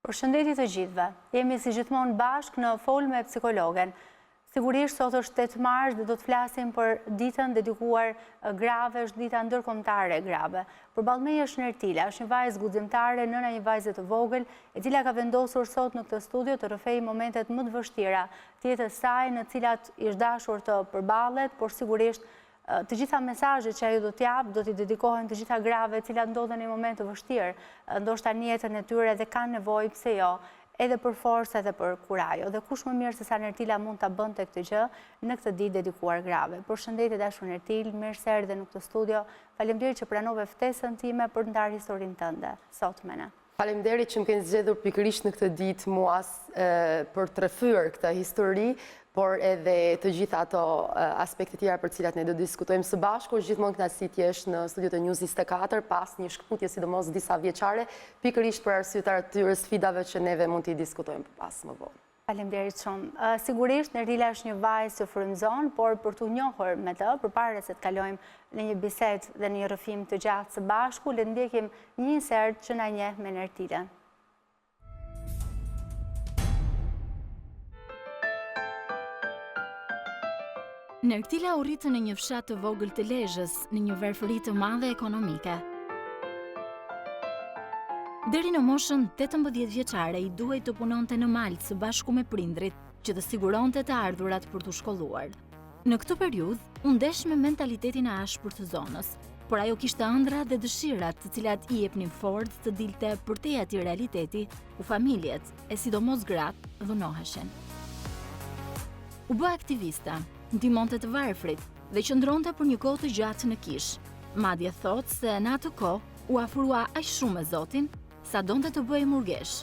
Përshëndetje të gjithëve. Jemi si gjithmonë bashkë në Folë me psikologen. Sigurisht sot është 8 mars dhe do të flasim për ditën dedikuar grave, është dita ndërkombëtare e grave. Përballë meje është Nertila, është një vajzë guximtare, nëna një vajze të vogël, e cila ka vendosur sot në këtë studio të rrëfejë momentet më të vështira të jetës saj, në cilat është dashur të përballet, por sigurisht të gjitha mesazhet që ajo do t'jap do t'i dedikohen të gjitha grave të cilat ndodhen në një moment të vështirë, ndoshta në jetën e tyre dhe kanë nevojë, pse jo, edhe për forcë edhe për kurajo. Dhe kush më mirë se sa Nertila mund ta bënte këtë gjë në këtë ditë dedikuar grave. Përshëndetje dashur Nertil, mirë se erdhe në këtë studio. Faleminderit që pranove ftesën time për të ndarë historinë tënde sot me ne. Faleminderit që më keni zgjedhur pikërisht në këtë ditë mua për të rrëfyer këtë histori, por edhe të gjitha ato aspekte tjera për cilat ne do diskutojmë së bashku. Është gjithmonë kënaqësi të jesh në studiot e News 24 pas një shkputje sidomos disa vjeçare, pikërisht për arsye të atyre sfidave që neve mund t'i diskutojmë pas më vonë. Faleminderit shumë. Sigurisht Nertila është një vajzë që frymëzon, por për t'u njohur me të, përpara se të kalojmë në një bisedë dhe në një rrëfim të gjatë së bashku, le të ndjekim një insert që na njeh me Nertilën. Nertila u rritë në një fshat të vogël të Lezhës, në një varfëri të madhe ekonomike. Deri në moshën 18 vjeçare i duhej të punonte në Maltë së bashku me prindrit që të siguronte të ardhurat për t'u shkolluar. Në këtë periudhë u ndesh me mentalitetin e ashpër të zonës, por ajo kishte ëndra dhe dëshirat të cilat i jepnin forcë të dilte përtej atij realiteti, ku familjet, e sidomos gratë, dhunoheshin. U bë aktivista, ndihmonte të varfrit dhe qëndronte për një kohë të gjatë në kish. Madje thotë se në atë kohë u afrua aq shumë me Zotin sa donte të bëhej murgesh.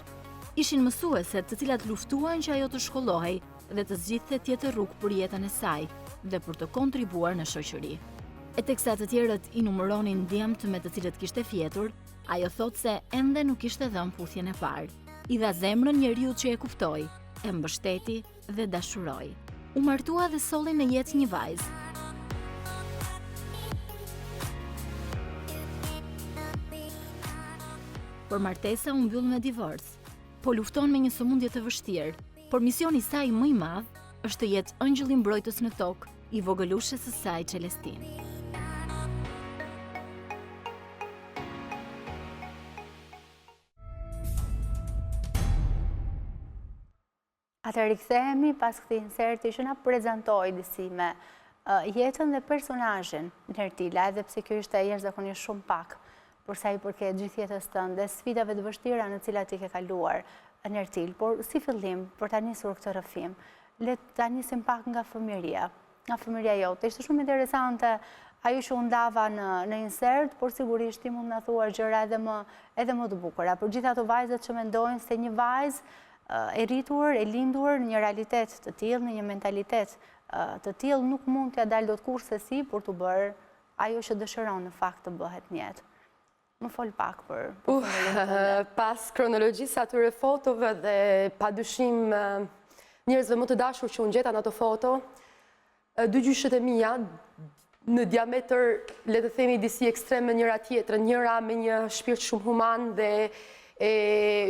Ishin mësueset të cilat luftuan që ajo të shkollohej dhe të zgjidhte tjetër rrugë për jetën e saj dhe për të kontribuar në shoqëri. E teksa të tjerët i numëronin djemt me të cilët kishte fjetur, ajo thotë se ende nuk kishte dhënë puthjen e parë. I dha zemrën njeriut që e kuftoi, e mbështeti dhe dashuroi. U martua dhe solli në jetë një vajzë. Por martesa u mbyll me divorc. Po lufton me një sëmundje të vështirë, por misioni i saj më i madh është të jetë ëngjëlli mbrojtës në tokë i vogëlushës së saj Celestinë. Atë rikthehemi pas këtij inserti që na prezantoi disi me jetën dhe personazhin Nertila, edhe pse kjo ishte jashtëzakonisht shumë pak për sa i përket gjithë jetës tënde, sfidave të vështira në cilat i ke kaluar Nertil, por si fillim për ta nisur këtë rrëfim, le ta nisim pak nga fëmijëria, jote. Ishte shumë interesante ajo që u ndava në insert, por sigurisht ti mund na thuar gjëra edhe më të bukura për gjithë ato vajzat që mendojnë se një vajzë e rritur, e lindur në një realitet të tillë, në një mentalitet të tillë, nuk mund t'ja dalë dot kurrë se si për të bërë ajo që dëshiron në fakt të bëhet në jetë. Më fol pak për pas kronologjisë atyre fotove dhe padyshim njerëzve më të dashur që unë gjeta në ato foto, dy gjyshet e mia në diametër, le të themi, disi ekstrem me njëra tjetrën, njëra me një shpirt shumë human dhe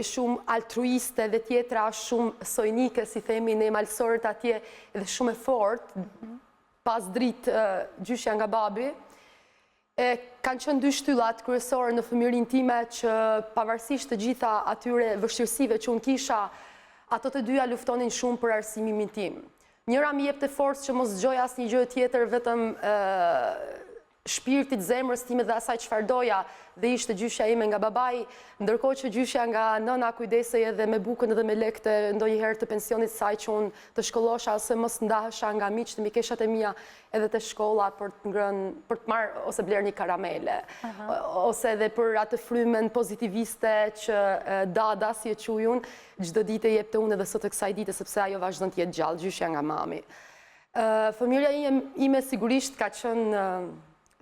shumë altruiste dhe tjetra shumë sojnike, si themi, ne malsorët atje dhe shumë e fort, pas dritë gjyshja nga babi. Kanë qenë dy shtyllat kryesore në fëmijërinë time që pavarësisht të gjitha atyre vështirësive që unë kisha, ato të dyja luftonin shumë për arsimimin tim. Njëra më jepte forcë që mos dëgjoj asnjë gjë tjetër, vetëm shpirtit, zemrës time dhe asaj çfarë doja, dhe ishte gjyshja ime nga babai, ndërkohë që gjyshja nga nëna kujdesej edhe me bukën edhe me lekët ndonjëherë të pensionit saj që unë të shkollosha ose mos ndahesha nga miqtë, mikeshat e mia edhe te shkolla për të marrë ose bler një karamele, ose edhe për atë frymen pozitiviste që dada si e quaj unë, çdo ditë e jepte unë edhe sot të kësaj dite sepse ajo vazhdon të jetë gjallë, gjyshja nga mami. Fëmijëria ime sigurisht ka qenë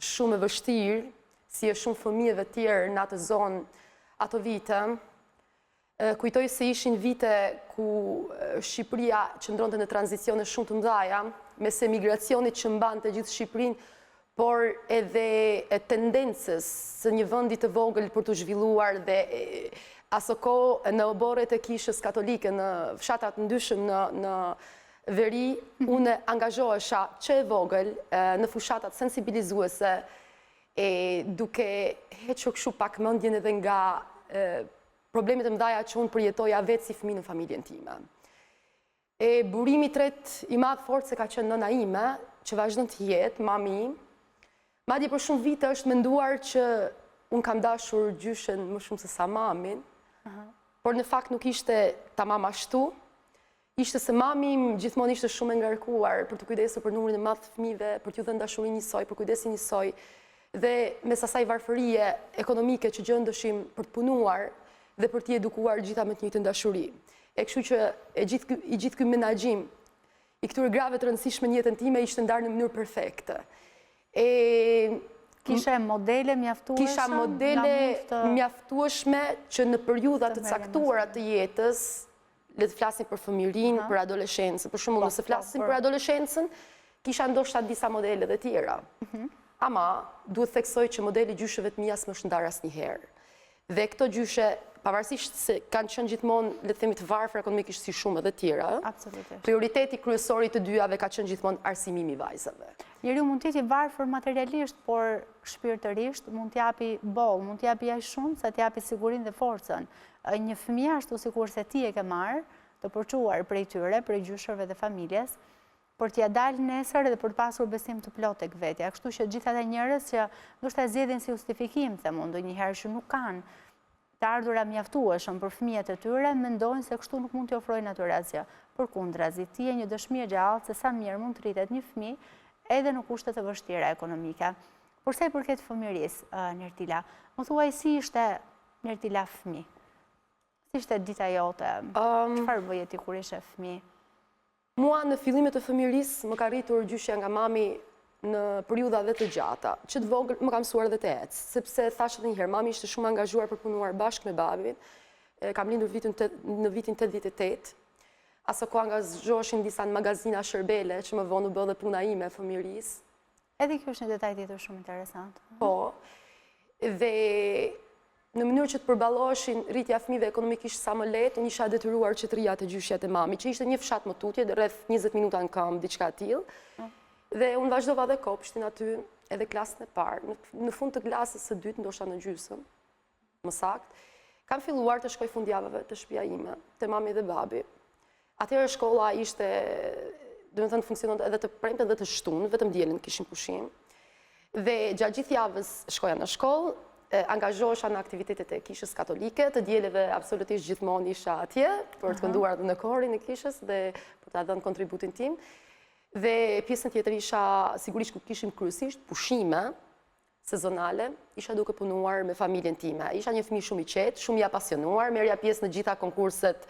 shumë e vështirë, si e shumë fëmijëve tjerë në atë zonë ato vite. Kujtoj se ishin vite ku Shqipëria qëndronte në tranzicione shumë të mëdha, mes emigracionit që mbante gjithë Shqipërinë, por edhe tendencës së një vendi të vogël për të zhvilluar dhe aso kohë në oboret e kishës katolike, në fshatat ndryshëm në veri, unë angazhohesha që e vogël në fushatat sensibilizuese, duke hequr kështu pak mendjen edhe nga problemet e mëdha që unë përjetoja vetë si fëmijë në familjen time. Burimi tret i madh fort se ka qenë nëna ime, që vazhdon të jetë, mami im. Madje për shumë vite është menduar që unë kam dashur gjyshen më shumë se sa mamin, por në fakt nuk ishte tamam ashtu. Ishte se mami im gjithmonë ishte shumë e ngarkuar për të kujdesur për numrin e madh të fëmijëve, për t'ju dhënë dashurinë njësoj, për kujdesin njësoj, dhe mes asaj varfërie ekonomike që gjendeshim për të punuar dhe për t'i edukuar gjitha me të njëjtën dashuri. Kështu që i gjithë ky menaxhim i këtyre grave të rëndësishme në jetën time ishte ndarë në mënyrë perfekte. Kishe modele mjaftueshme? Kisha modele mjaftueshme që në periudha të caktuara të jetës, le të flasim për fëmijërinë, për adoleshencën. Për shembull, nëse flasim për adoleshencën, kisha ndoshta disa modele dhe tjera. Ama duhet theksoj që modeli gjysheve të mia s'më është ndarë asnjëherë. Dhe këto gjyshe, pavarësisht se kanë qenë gjithmonë, le të themi, të varfër ekonomikisht si shumë edhe tjera, prioriteti kryesor i të dyjave ka qenë gjithmonë arsimimi i vajzave. Njeriu mund të jetë i varfër materialisht, por shpirtërisht mund t'japi boll, mund t'japi aq shumë sa t'japi sigurinë dhe forcën. Një fëmijë ashtu sikur se ti e ke marrë, të përçuar prej tyre, prej gjyshërve dhe familjes, për t'ja dalë nesër dhe për të pasur besim të plot tek vetja. Kështu që gjithë ata njerëz që ndoshta zgjedhin si justifikim, them unë, ndonjëherë që nuk kanë të ardhura mjaftueshëm për fëmijët e tyre, mendojnë se kështu nuk mund t'i ofrojnë atyre asgjë. Përkundrazi, ti je një dëshmi e gjallë se sa mirë mund të rritet një fëmijë edhe në kushte të vështira ekonomike. Por sa i përket fëmijërisë, Nertila, më thuaj si ishte Nertila fëmijë? Si ishte dita jote? Çfarë bëje ti kur ishe fëmijë? Mua në fillimet e fëmijërisë më ka rritur gjyshja nga mami në periudha dhe të gjata, që të vogël më ka mësuar dhe të ecë, sepse thashë edhe një herë, mami ishte shumë angazhuar për punuar bashkë me babin, kam lindur në vitin 88, aso ko angazhoheshin disa në magazina shërbele, që më vonë u bë dhe puna ime e fëmijërisë. Edhe kjo është një detaj tjetër shumë interesant. Po, dhe në mënyrë që të përballoheshin rritja fëmijëve ekonomikisht sa më lehtë, unë isha detyruar që të rrija te gjyshjat e mami, që ishte një fshat më tutje, rreth 20 minuta në këmbë, diçka e tillë. Dhe unë vazhdova dhe kopshtin aty, edhe klasën e parë. Në fund të klasës së dytë, ndoshta në gjysmë, më saktë, kam filluar të shkoj fundjavëve të shtëpia ime, te mami dhe babi. Atëherë shkolla ishte, domethënë funksiononte edhe të premte dhe të shtunë, vetëm dielën kishim pushim. Dhe gjatë gjithë javës shkoja në shkollë, angazhohesha në aktivitetet e kishës katolike, të dieleve absolutisht gjithmonë isha atje, për të kënduar dhe në korin e kishës dhe për të dhënë kontributin tim. Dhe pjesën tjetër isha, sigurisht ku kishim kryesisht pushime sezonale, isha duke punuar me familjen time. Isha një fëmijë shumë i qetë, shumë i apasionuar, merrja pjesë në gjitha konkurset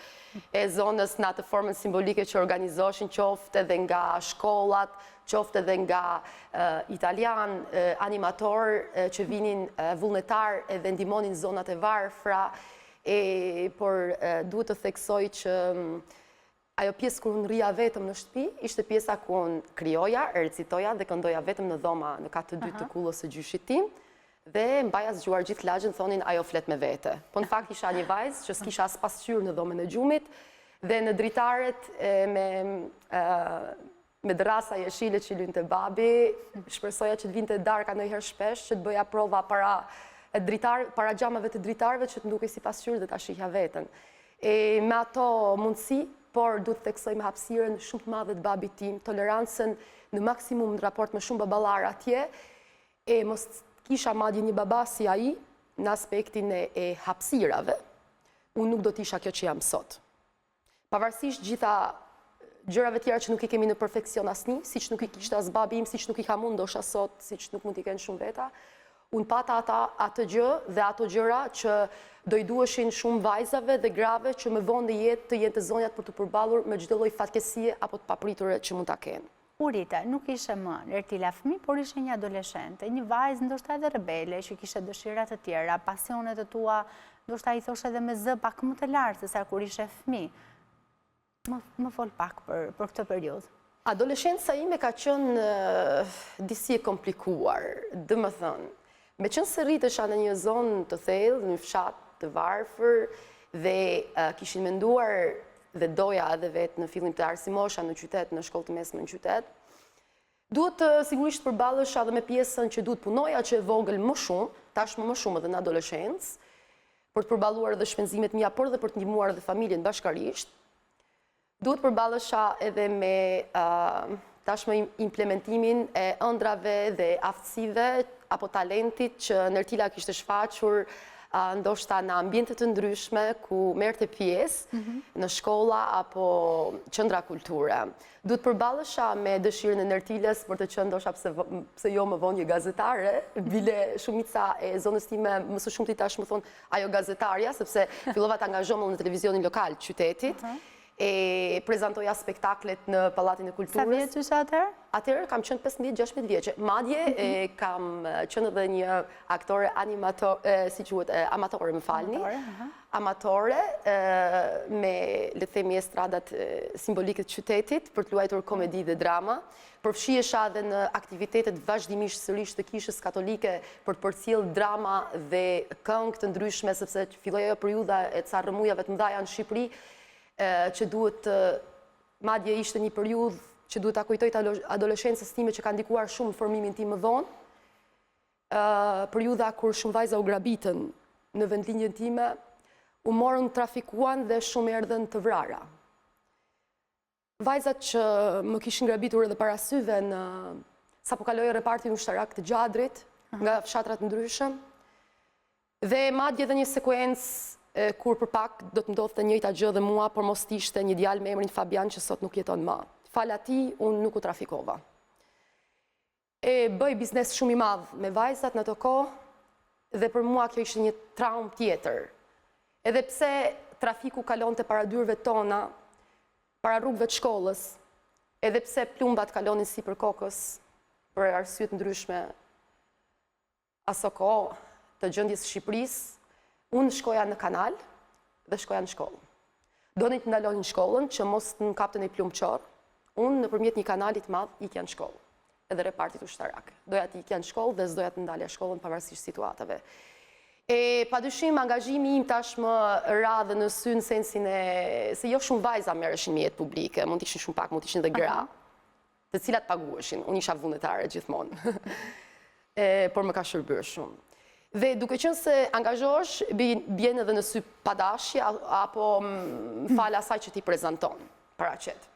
e zonës në atë formën simbolike që organizoheshin, qoftë edhe nga shkollat, qoftë edhe nga italian, animator që vinin vullnetar edhe ndihmonin zonat e varfra, por duhet të theksoj që ajo pjesë kur unë rria vetëm në shtëpi, ishte pjesa ku unë krijoja, recitoja dhe këndoja vetëm në dhoma në katë të dytë të kullës së gjyshit tim, dhe mbaja zgjuar gjithë lagjën, thonin ajo flet me vete. Po në fakt isha një vajzë që s'kisha as pasqyrë në dhomën e gjumit, dhe në dritaret me drasa jeshile që lynte babi, shpresoja që të vinte darka ndonjëherë shpesh, që të bëja prova para xhamave të dritarëve që të ndukej si pasqyrë dhe ta shihja veten. Me ato mundësi, por duhet të theksoj me hapësirën shumë të madhe të babit tim, tolerancën në maksimum në raport me shumë baballar atje, mos kisha madje një baba si ai në aspektin e hapësirave, unë nuk do t'isha kjo që jam sot. Pavarësisht gjitha gjërave tjera që nuk i kemi në perfekcion asnjë, siç nuk i kishte as babi im, siç nuk i kam unë ndoshta sot, siç nuk mund t'i kenë shumë veta, unë pata atë gjë dhe ato gjëra që do i duheshin shumë vajzave dhe grave që më vonë në jetë të jenë të zonjat për të përballur me çdo lloj fatkesie apo të papriture që mund ta kenë. Urita, nuk ishe më Nertila fëmijë, por ishe një adoleshente, një vajzë ndoshta edhe rebele, që kishte dëshira të tjera, pasionet e tua, ndoshta i thoshe edhe me zë pak më të lartë se sa kur ishe fëmijë. Më fol pak për këtë periudhë. Adoleshenca ime ka qenë disi e komplikuar, domethënë, me qenë se rritesha në një zonë të thellë, në një fshat të varfër dhe kishin menduar dhe doja edhe vetë në fillim të arsimosha në qytet, në shkollë të mesme në qytet. Duhet sigurisht përballesh edhe me pjesën që duhet punoja që e vogël më shumë, tashmë më shumë edhe në adoleshencë, për të përballuar edhe shpenzimet mia, por edhe për të ndihmuar edhe familjen bashkarisht. Duhet përballesha edhe me tashmë implementimin e ëndrave dhe aftësive apo talentit që Nertila kishte shfaqur ndoshta në ambiente të ndryshme ku merrte pjesë në shkolla apo qendra kulture. Duhet përballesha me dëshirën e Nertilës për të qenë ndoshta pse jo më vonë një gazetare, bile shumica e zonës time më së shumti tash më thon ajo gazetarja, sepse fillova të angazhohem në televizionin lokal të qytetit. E prezantoja spektaklet në Pallatin e Kulturës. Sa vjeç ishe atëherë? Atëherë kam qenë 15-16 vjeçe. Madje kam qenë edhe një aktore si quhet, amatore, më falni. Amatore me, le të themi, estradat simbolike të qytetit për të luajtur komedi dhe drama. Përfshihesha edhe në aktivitetet vazhdimisht sërish të kishës katolike për të përcjell drama dhe këngë të ndryshme, sepse filloi ajo periudha e ca rrëmujave të mëdha në Shqipëri, që duhet, madje ishte një periudhë që duhet ta kujtoj të adoleshencës time që ka ndikuar shumë në formimin tim më vonë, periudha kur shumë vajza u grabitën në vendlinjën time, u morën, trafikuan dhe shumë erdhen të vrara. Vajzat që më kishin grabitur edhe para syve sa po kaloi repartin ushtarak të Gjadrit, nga fshatrat ndryshëm, dhe madje edhe një sekuencë kur për pak do të ndodhte njëjta gjë dhe mua, por mos ishte një djalë me emrin Fabian që sot nuk jeton më. Fal atij, unë nuk u trafikova. E bëj biznes shumë i madh me vajzat në ato kohë dhe për mua kjo ishte një traumë tjetër. Edhe pse trafiku kalonte para dyrëve tona, para rrugëve të shkollës, edhe pse plumbat kalonin sipër kokës për arsye të ndryshme aso kohë të gjendjes së Shqipërisë, unë shkoja në kanal dhe shkoja në shkollë. Donin të ndalonin shkollën që mos të më kapte një plumë qorë, unë nëpërmjet një kanalit madh ikja në shkollë, edhe repartit ushtarak. Doja të ikja në shkollë dhe s'doja të ndalja shkollën pavarësisht situatave. Padyshim angazhimi im tashmë ra dhe në sy në sensin e se jo shumë vajza merreshin me jetë publike, mund të ishin shumë pak, mund të ishin dhe gra, të cilat paguheshin. Unë isha vullnetare gjithmonë. Por më ka shërbyer shumë. Dhe duke qenë se angazhohesh, bjen edhe në sy padashje apo fal asaj që ti prezanton paraqet.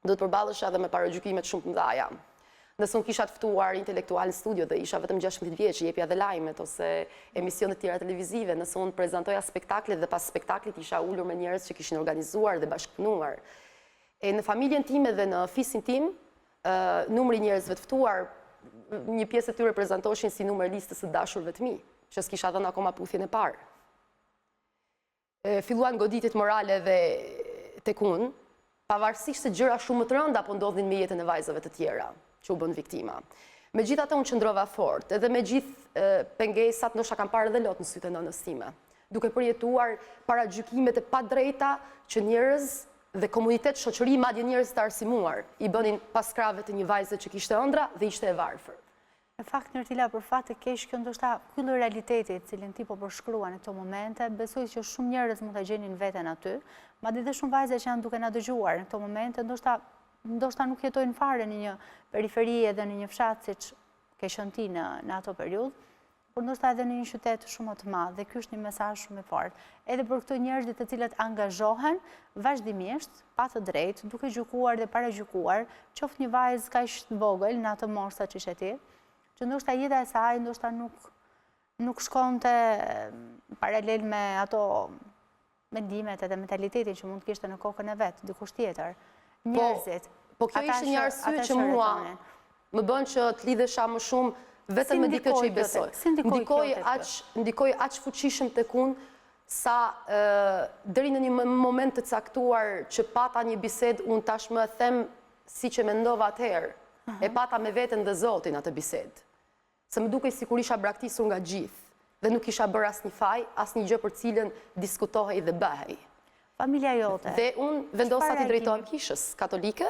Do të përballesh edhe me paragjykimet shumë të mëdha. Nëse unë kisha të ftuar intelektual në studio dhe isha vetëm 16 vjeç, jepja dhe lajmet ose emisionet tjera televizive, nëse unë prezantoja spektaklet dhe pas spektaklit isha ulur me njerëz që kishin organizuar dhe bashkëpunuar. Në familjen time dhe në fisin tim, numri njerëzve të ftuar, një pjesë e tyre prezantoheshin si numër listës së dashurve të mi, që s'kisha dhënë akoma puthjen e parë. Filluan goditjet morale dhe tek unë, pavarësisht se gjëra shumë më të rënda po ndodhin me jetën e vajzave të tjera që u bën viktima. Megjithatë unë qëndrova fort, edhe me gjithë pengesat ndoshta kam parë edhe lot në sytë e nënës time, duke përjetuar paragjykimet e padrejta që njerëz dhe komunitet shoqëri, madje njerëz të arsimuar, i bënin pas krave të një vajze që kishte ëndra dhe ishte e varfër. Në fakt, Nertila, për fat të keq kjo ndoshta ky lloj realiteti, cilin ti po përshkruan në këto momente, besoj që shumë njerëz mund ta gjenin veten aty, madje edhe shumë vajza që janë duke na dëgjuar në këto momente, ndoshta nuk jetojnë fare në një periferi edhe në një fshat siç ke qenë ti në ato periudhë, por ndoshta edhe në një qytet shumë të madh, dhe ky është një mesazh shumë i fortë. Edhe për këto njerëz të cilët angazhohen vazhdimisht, pa të drejtë, duke gjykuar dhe paragjykuar, qoftë një vajzë kaq të vogël në atë moshë që ishe ti, që ndoshta jeta e saj ndoshta nuk shkonte paralel me ato mendimet edhe mentalitetin që mund të kishte në kokën e vet, dikush tjetër. Njerëzit. Po kjo ishte një arsye që mua më bën që të lidhesha më shumë vetëm me dikë që i besoj. Ndikoj aq fuqishëm tek unë sa deri në një moment të caktuar që pata një bisedë, unë tashmë them siç e mendova atëherë, e pata me veten dhe Zotin atë bisedë. Se më dukej sikur isha braktisur nga gjithë dhe nuk isha bërë asnjë faj, asnjë gjë për cilën diskutohej dhe bëhej. Familja jote. Dhe unë vendosa të drejtohem kishës katolike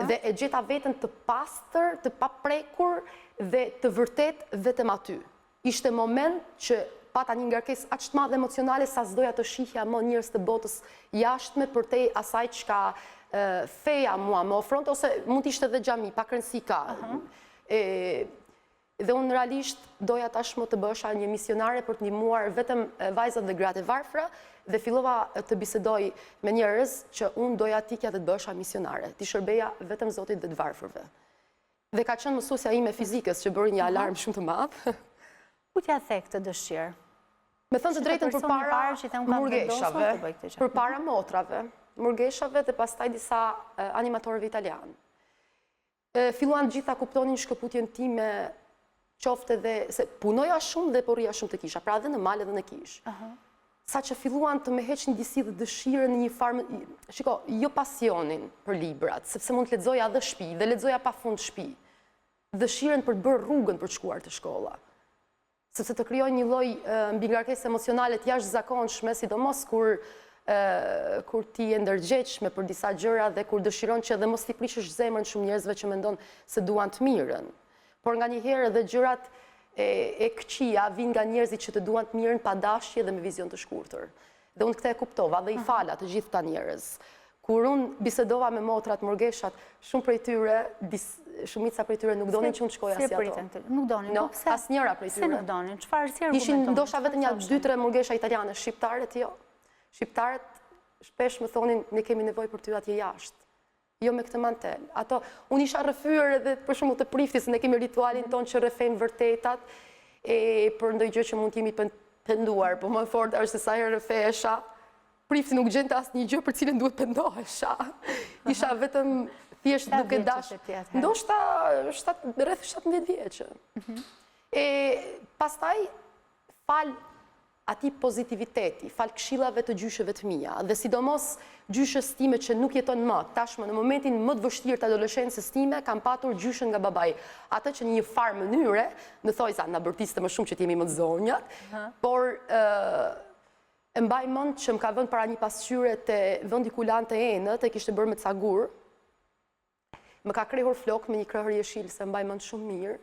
dhe e gjeta veten të pastër, të paprekur dhe të vërtet vetëm aty. Ishte moment që pata një ngarkesë aq të madhe emocionale sa s'doja të shihja më njerëz të botës jashtme përtej asaj çka feja mua më ofronte, ose mund të ishte edhe xhami, pa rëndësi ka. Dhe unë realisht doja tashmë të bësha një misionare për të ndihmuar vetëm vajzat dhe gratë e varfra, dhe fillova të bisedoj me njerëz që unë doja t'ikja dhe të bësha misionare, t'i shërbeja vetëm Zotit dhe të varfërve. Dhe ka qenë mësuesja ime fizikës që bëri një alarm shumë të madh. Ku t'ja thek të dëshirë? Me thënë të drejtën përpara murgeshave, përpara motrave, murgeshave dhe pastaj disa animatorëve italianë. Filluan gjitha kuptonin shkëputjen time, qofte dhe, se punoja shumë dhe porria shumë të kisha, pra dhe në mal edhe në kish. Sa që filluan të me heqin disi dhe dëshirën në një farmë, shiko, jo pasionin për librat, sepse mund të lexoja edhe shtëpi, dhe lexoja pa fund shtëpi. Dëshirën për të bërë rrugën për të shkuar të shkolla. Sepse të krijoj një lloj mbingarkesë emocionale të jashtëzakonshme, sidomos kur ti je ndërgjegjshme për disa gjëra dhe kur dëshiron që edhe mos t'i prishësh zemrën shumë njerëzve që mendon se duan të mirën. Por nganjëherë edhe gjërat e këqija vijnë nga njerëzit që të duan të mirën pa dashje dhe me vizion të shkurtër. Dhe unë këtë e kuptova dhe i fala të gjithë këta njerëz. Kur unë bisedova me motrat, murgeshat, shumë prej tyre, shumica prej tyre nuk donin që unë shkoja si ato. Nuk donin, no, pse? Asnjëra prej tyre. Se nuk donin, çfarë si argumenton? Ishin ndoshta vetëm ja 2-3 murgesha italiane, shqiptarët jo. Shqiptarët shpesh më thonin ne kemi nevojë për ty atje jashtë. Jo me këtë mantel. Ato, unë isha rrëfyer edhe për shembull të priftis, ne kemi ritualin ton që rrëfejmë vërtetat për ndonjë gjë që mund të jemi penduar, po më fort është se sa herë rrëfehesha, prifti nuk gjente asnjë gjë për cilën duhet pendohesha. Isha vetëm thjesht duke dash. Ndoshta rreth 17 vjeçë. Pastaj fal atij pozitiviteti, fal këshillave të gjysheve të mia, dhe sidomos gjyshës time që nuk jeton më, tashmë në momentin më të vështirë të adoleshencës time, kam patur gjyshën nga babai. Atë që në një farë mënyre, në thojza na bërtiste më shumë që t'jemi më të zonjat, por e mbaj mend që më ka vënë para një pasqyre te vendi ku lante enët, e kishte bërë me cagur. Më ka krehur flok me një krahër jeshil, se mbaj mend shumë mirë.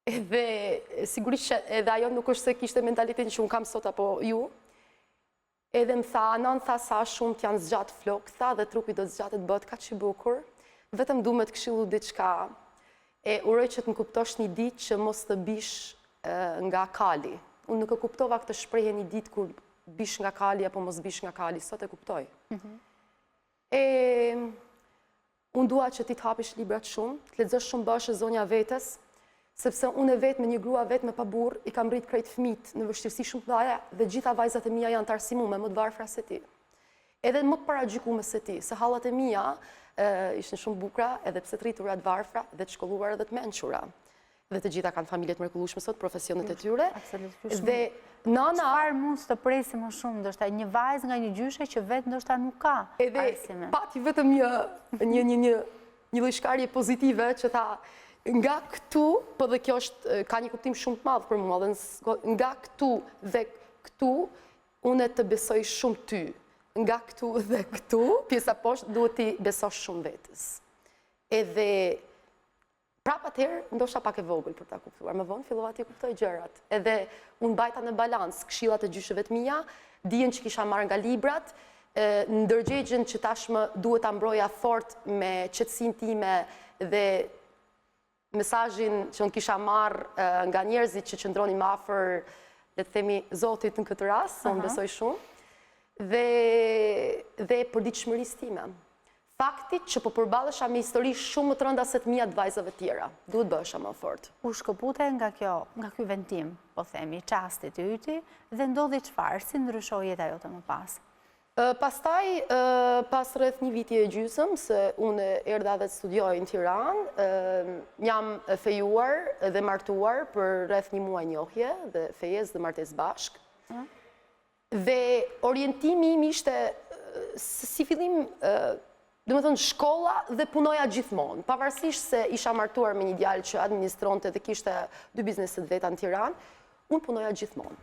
Edhe sigurisht që edhe ajo nuk është se kishte mentalitetin që unë kam sot apo ju. Edhe më tha, anon tha sa shumë t'janë zgjatë flok, tha, dhe trupi do të zgjatet bëhet kaq i bukur. Vetëm du me të këshillu diçka. Uroj që të më kuptosh një ditë që mos të bish nga kali. Unë nuk e kuptova këtë shprehje një ditë kur bish nga kali apo mos bish nga kali, sot e kuptoj. Unë dua që ti të hapish librat shumë, të lexosh shumë bashkë zonja vetes, sepse unë e vetë me një grua vetë me pa burr i kam rrit krejt fëmijët në vështirësi shumë të mëdha dhe gjitha vajzat e mia janë të arsimuar më të varfra se ti. Edhe më të paragjykuar se ti, se hallat e mia ishin shumë bukura, edhe pse të rritura të varfra dhe të shkolluara dhe të mençura. Dhe të gjitha kanë familje të mrekullueshme sot, profesionet e tyre. Dhe nana çfarë mund të presi më shumë, ndoshta një vajzë nga një gjyshe që vetë ndoshta nuk ka arsime. Edhe pati vetëm një lloj shkarje pozitive që tha nga këtu, po dhe kjo ka një kuptim shumë të madh për mua, dhe nga këtu dhe këtu unë të besoj shumë ty. Nga këtu dhe këtu, pjesa poshtë duhet t'i besosh shumë vetes. Edhe prap atëherë, ndoshta pak e vogël për ta kuptuar, më vonë fillova t'i kuptoj gjërat. Edhe unë mbajta në balans këshillat e gjysheve të mia, dijen që kisha marrë nga librat, ndërgjegjen që tashmë duhet ta mbroja fort me qetësinë time dhe mesazhin që unë kisha marrë nga njerëzit që qëndronin më afër, le të themi, Zotit në këtë rast, unë besoj shumë, dhe përditshmërisë time. Faktit që po përballesha me histori shumë më të rënda se të mia të vajzave tjera. Duhet bëhesha më fort. U shkëpute nga ky vendim, po themi, çastit i yti, dhe ndodhi çfarë, si ndryshoi jeta jote më pas? Pastaj, pas rreth një viti e gjysmë, se unë erdha dhe të studioj në Tiranë, jam fejuar dhe martuar për rreth një muaj njohje dhe fejes dhe martesë bashk. Dhe orientimi im ishte si fillim, do të thënë, shkolla dhe punoja gjithmonë. Pavarësisht se isha martuar me një djalë që administronte dhe kishte 2 bizneset veta në Tiranë, unë punoja gjithmonë.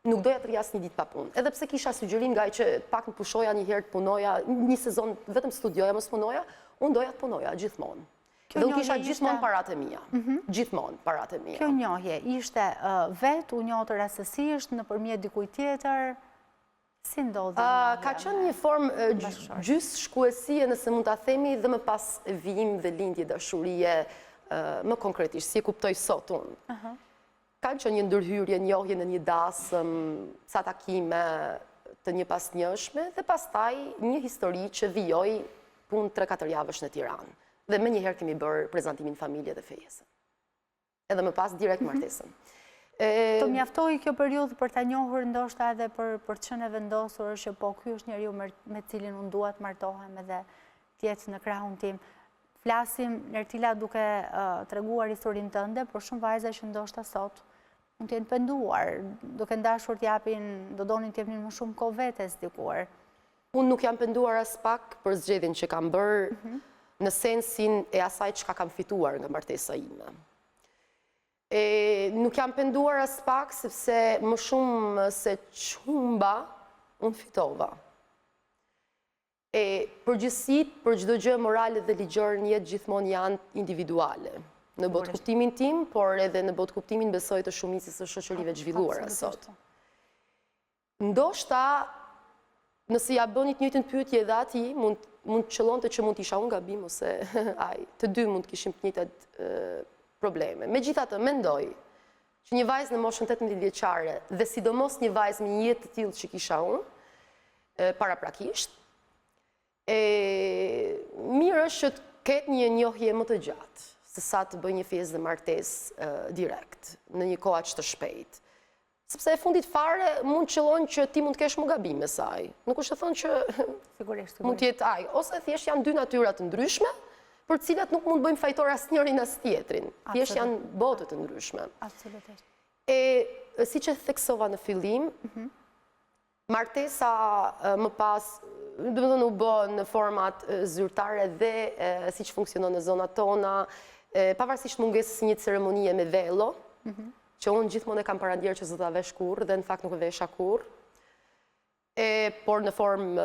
Nuk doja të rjas një ditë pa punë. Edhe pse kisha sugjerim nga që pak më pushoja një herë të punoja, një sezon vetëm studioja, mos punoja, unë doja të punoja gjithmonë. Dhe u kisha gjithmonë paratë e mia. Gjithmonë paratë e mia. Kjo njohje ishte vetë u njohur rastësisht nëpërmjet dikujt tjetër? Si ndodhi? Ka qenë një formë gjysë shkuesie, nëse mund ta themi, dhe më pas vijim dhe lindje dashurie, më konkretisht, si e kuptoj sot unë. Ka qenë një ndërhyrje, njohje në një dasëm, ca takime të një pas njëshme, dhe pastaj një histori që vijoi punë 3-4 javësh në Tiranë. Dhe me njëherë kemi bërë prezantimin familje dhe fejesën. Edhe më pas direkt martesën. Të mjaftoi kjo periudhë për ta njohur ndoshta edhe për të qenë vendosur që po ky është njeriu me cilin unë dua të martohem edhe të jetë në krahun tim. Flasim, Nertila, duke treguar historinë tënde, por shumë vajza që ndoshta sot mund të jenë penduar, duke ndashur do donin të jepnin më shumë kohë vetes dikuar. Unë nuk jam penduar as pak për zgjedhjen që kam bërë në sensin e asaj çka kam fituar nga martesa ime. Nuk jam penduar as pak, sepse më shumë se çhumba, unë fitova. Përgjithësit për çdo gjë morale dhe ligjore në jetë gjithmonë janë individuale. Në botë kuptimin tim, por edhe në botë kuptimin besoj të shumicës së shoqërive të zhvilluara sot. Ndoshta, nëse ja bëni të njëjtën pyetje edhe ati, mund të qëllonte që mund të isha unë gabim ose ai, të dy mund të kishim të njëjtat probleme. Megjithatë, mendoj që një vajzë në moshën 18 vjeçare dhe sidomos një vajzë me një jetë të tillë që kisha unë, paraprakisht, mirë është që të ketë një njohje më të gjatë, se sa të bëj një fesë dhe martesë direkt, në një kohë aq të shpejtë. Sepse e fundit fare mund të qëllon që ti mund të kesh më gabim me saj. Nuk është të thonë që mund të jetë ai, ose thjesht janë dy natyra të ndryshme, për cilat nuk mund bëjmë fajtor asnjërin as tjetrin. Thjesht janë bote të ndryshme. Absolutisht. Siç e theksova në fillim, martesa më pas, domethënë u bë në format zyrtare dhe siç funksionon në zonat tona, pavarësisht mungesës një ceremonie me vello, që unë gjithmonë e kam parandjerë që s'do ta vesh kurrë dhe në fakt nuk e vesha kurrë. Por në formë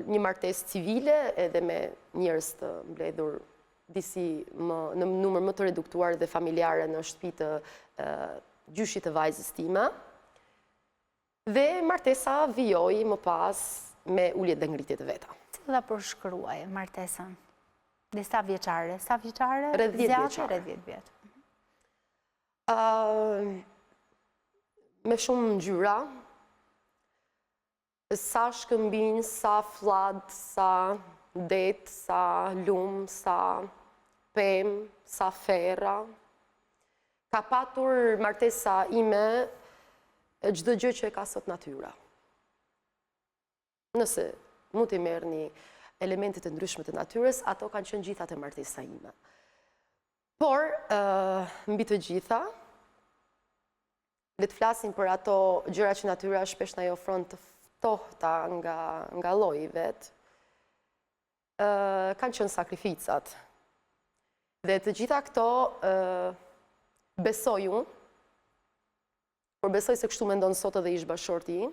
një martesë civile edhe me njerëz të mbledhur disi në numër më të reduktuar dhe familjare në shtëpi të gjyshit të vajzës time. Dhe martesa vijoi më pas me uljet dhe ngritjet e veta. Si do ta përshkruaj martesën? Dhe sa vjeçare? Sa vjeçare? Rreth 10 vjeçare. Rreth 10 vjet. Me shumë ngjyra, sa shkëmbinj, sa flad, sa det, sa lum, sa pem, sa ferra. Ka patur martesa ime çdo gjë që e ka sot natyra. Nëse mund të merrni elementet e ndryshme të natyrës, ato kanë qenë gjitha te martesa ime. Por, mbi të gjitha, le të flasim për ato gjëra që natyra shpesh na i ofron të ftohta nga lloji i vet. Kanë qenë sakrificat. Dhe të gjitha këto besoj unë, por besoj se kështu mendon sot edhe ish bashorti im,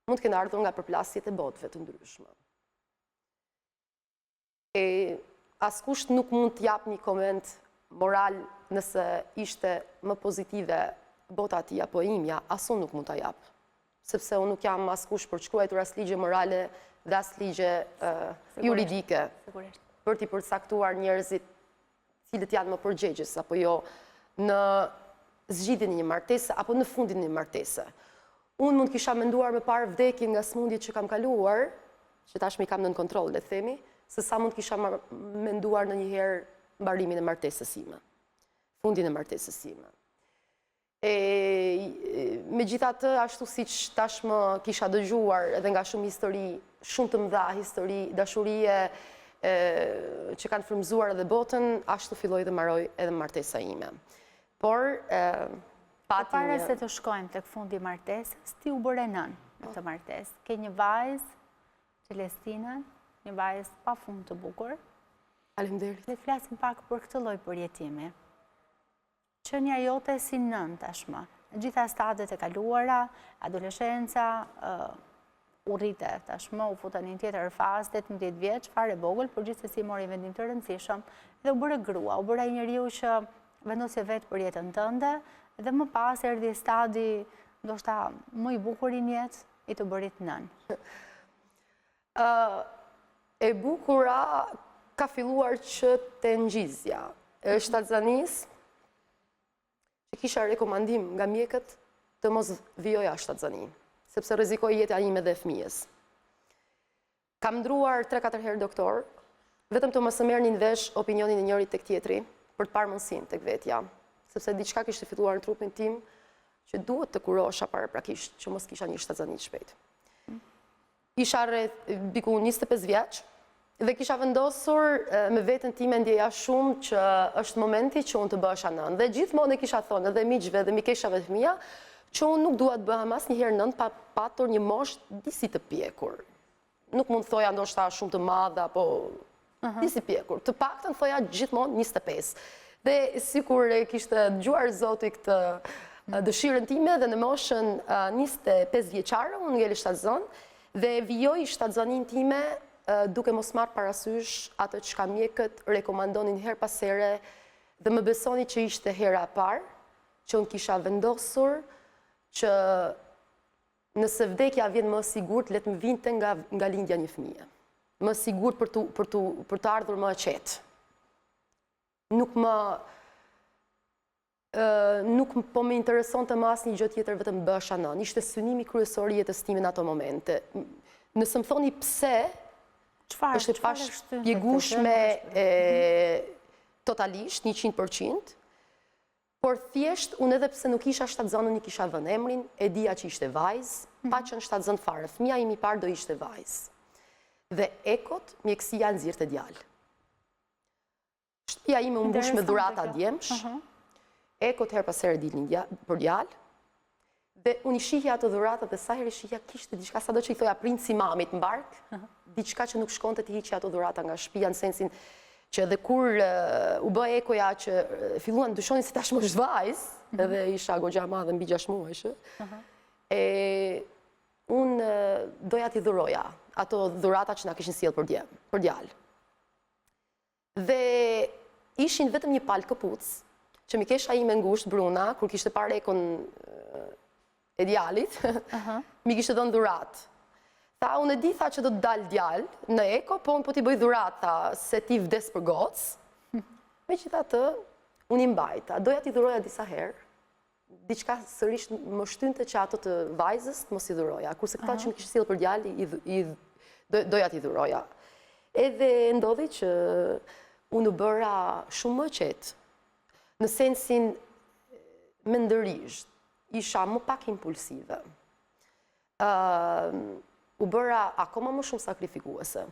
mund të kenë ardhur nga përplasjet e botëve të ndryshme. Askush nuk mund të jap një koment moral nëse ishte më pozitive bota e tij apo imja, as unë nuk mund ta jap. Sepse unë nuk jam askush për të shkruar as ligje morale dhe as ligje juridike. Sigurisht. Për t'i përcaktuar njerëzit cilët janë më përgjegjës apo jo në zgjidhjen e një martese apo në fundin e një martese. Unë mund kisha menduar më parë vdekjen nga sëmundjet që kam kaluar, që tashmë i kam nën kontroll, le të themi, se sa mund kisha menduar ndonjëherë mbarimin e martesës sime, fundin e martesës sime. Megjithatë, ashtu siç tashmë kisha dëgjuar edhe nga shumë histori, shumë të mëdha histori, dashurie që kanë frymëzuar edhe botën, ashtu filloi dhe mbaroi edhe martesa ime. Por para se të shkojmë tek fundi i martesës, ti u bëre nën në këtë martesë. Ke një vajzë, Celestinën, një vajzë pafund të bukur. Faleminderit. Le të flasim pak për këtë lloj përjetimi. Qenia jote si nën tashmë, në gjitha stadiet e kaluara, adoleshenca, u rrite, tashmë u futën një tjetër fazë, 18 vjeç, fare vogël, por gjithsesi mori vendim të rëndësishëm dhe u bëre grua, u bëre një njeriu që vendosje vetë për jetën tënde dhe më pas erdhi stadi ndoshta më i bukur i jetë i të bërit nën. E bukura ka filluar që të ngjizja. E shtatzanis që kisha rekomandim nga mjekët të mos vijoja shtatzani, sepse rrezikoj jetën ime dhe fëmijës. Kam ndruar 3-4 herë doktor, vetëm të mos merrnin vesh opinionin e njërit tek tjetri, për të parë mundësinë tek vetja, sepse diçka kishte fituar në trupin tim që duhet të kurosha paraprakisht, që mos kisha një shtatzani të shpejt. Isha rreth diku 25 vjeç dhe kisha vendosur me veten time ndjeja shumë që është momenti që unë të bëhesha nën. Dhe gjithmonë e kisha thonë edhe miqve dhe mikeshave të mia që unë nuk dua të bëhem asnjëherë nën pa patur një moshë disi të pjekur. Nuk mund thoja ndoshta shumë të madhe apo disi pjekur. Të paktën thoja gjithmonë 25. Dhe sikur e kishte dëgjuar Zoti këtë dëshirën time dhe në moshën 25 vjeçare unë ngeli shtatzon dhe vijoj shtatzonin time duke mos marrë parasysh atë çka mjekët rekomandonin her pas here dhe më besoni që ishte hera e parë që unë kisha vendosur që nëse vdekja vjen më sigurt, le të më vinte nga lindja një fëmije. Më sigurt për të ardhur më e qetë. Nuk po më interesonte më asnjë gjë tjetër vetëm bësha nën. Ishte synimi kryesor i jetës time në ato momente. Nëse më thoni pse, është e pashpjegueshme totalisht 100%, por thjesht unë edhe pse nuk isha shtatzon, unë i kisha vënë emrin, e dija që ishte vajzë, pa qenë shtatzon fare. Fëmia im i parë do ishte vajzë. Dhe ekot mjekësia nxirrte djalë. Shtëpia ime u mbush me dhurata djemsh. Ekot her pas here dilnin për djalë. Dhe unë i shihja ato dhurata dhe sa herë i shihja kishte diçka, sado që i thoja princi mamit në bark, diçka që nuk shkonte të hiqja ato dhurata nga shtëpia, në sensin që edhe kur u bë ekoja që filluan dyshonin se tashmë është vajzë, edhe isha goxha madhe mbi 6 muajsh, unë doja t'i dhuroja ato dhurata që na kishin sjellë për djalë. Dhe ishin vetëm një palë këpucë, që mikesha ime ngushtë bruna, kur kishte parë ekon e djalit, mi kishte dhënë dhuratë. Tha, unë e di tha që do të dalë djalë në eko, po unë po t'i bëj dhurata se ti vdes për gocë. Megjithatë, unë i mbajta, doja t'i dhuroja disa herë, diçka sërish më shtynte që ato të vajzës të mos i dhuroja, kurse këta që më kishte sjellë për djalë, doja t'i dhuroja. Edhe ndodhi që unë u bëra shumë më qetë, në sensin mendërisht, isha më pak impulsive. U bëra akoma më shumë sakrifikuese.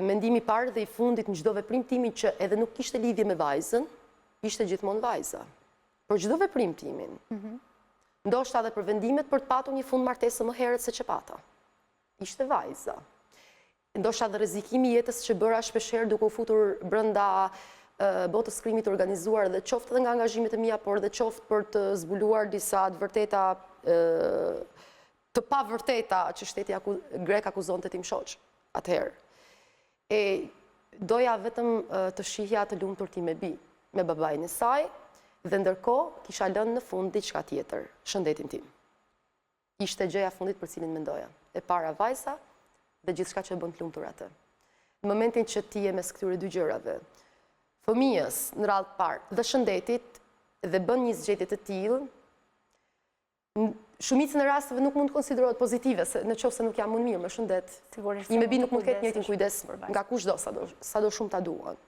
Mendimi parë dhe i fundit në çdo veprim timin që edhe nuk kishte lidhje me vajzën, ishte gjithmonë vajza. Për çdo veprim timin. Ndoshta edhe për vendimet për të patur një fund martese më herët se që pata. Ishte vajza. Ndoshta edhe rrezikimi i jetës që bëra shpeshherë duke u futur brenda botës krimit organizuar dhe qoftë edhe nga angazhimet e mia, por dhe qoftë për të zbuluar disa të vërteta, të pa vërteta që shteti grek akuzonte tim shoq atëherë. E doja vetëm të shihja të lumtur ti me babain e saj, dhe ndërkohë kisha lënë në fund diçka tjetër, shëndetin tim. Ishte gjëja fundit për cilin mendoja. E para vajza dhe gjithçka që e bën të lumtur atë. Në momentin që ti je mes këtyre dy gjërave, fëmijës në radhë parë dhe shëndetit dhe bën një zgjedhje të tillë, shumicën e rasteve nuk mund të konsiderohet pozitive, në qoftë se nuk jam unë mirë me shëndet. Një bebi nuk mund të ketë njëjtin kujdes nga kushdo sado shumë ta duan.